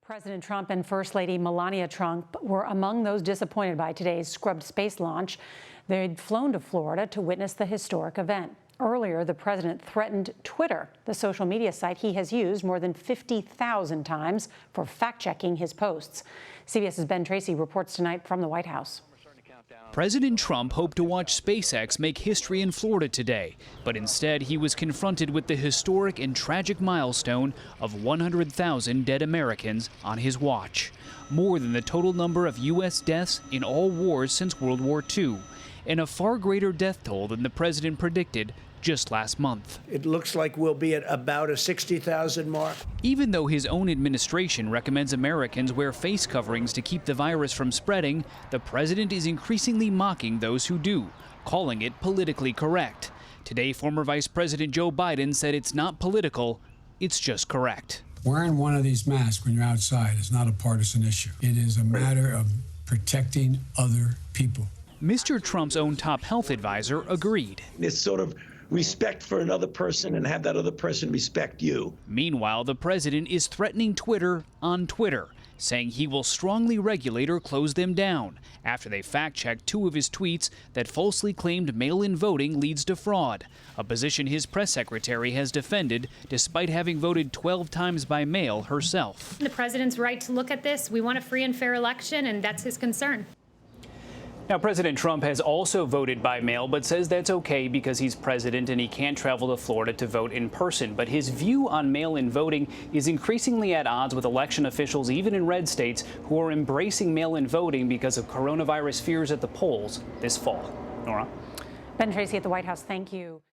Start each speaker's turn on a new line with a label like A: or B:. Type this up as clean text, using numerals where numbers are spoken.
A: President Trump and First Lady Melania Trump were among those disappointed by today's scrubbed space launch. They'd flown to Florida to witness the historic event. Earlier, the president threatened Twitter, the social media site he has used more than 50,000 times for fact-checking his posts. CBS's Ben Tracy reports tonight from the White House.
B: President Trump hoped to watch SpaceX make history in Florida today, but instead he was confronted with the historic and tragic milestone of 100,000 dead Americans on his watch, more than the total number of U.S. deaths in all wars since World War II, and a far greater death toll than the president predicted just last month.
C: It looks like we'll be at about a 60,000 mark.
B: Even though his own administration recommends Americans wear face coverings to keep the virus from spreading, the president is increasingly mocking those who do, calling it politically correct. Today, former Vice President Joe Biden said it's not political, it's just correct.
D: Wearing one of these masks when you're outside is not a partisan issue. It is a matter of protecting other people.
B: Mr. Trump's own top health advisor agreed.
C: It's sort of respect for another person and have that other person respect you.
B: Meanwhile, the president is threatening Twitter on Twitter, saying he will strongly regulate or close them down after they fact-checked two of his tweets that falsely claimed mail-in voting leads to fraud, a position his press secretary has defended despite having voted 12 times by mail herself.
E: The president's right to look at this. We want a free and fair election, and that's his concern.
B: Now, President Trump has also voted by mail, but says that's okay because he's president and he can't travel to Florida to vote in person. But his view on mail-in voting is increasingly at odds with election officials, even in red states, who are embracing mail-in voting because of coronavirus fears at the polls this fall. Nora?
A: Ben Tracy at the White House, thank you.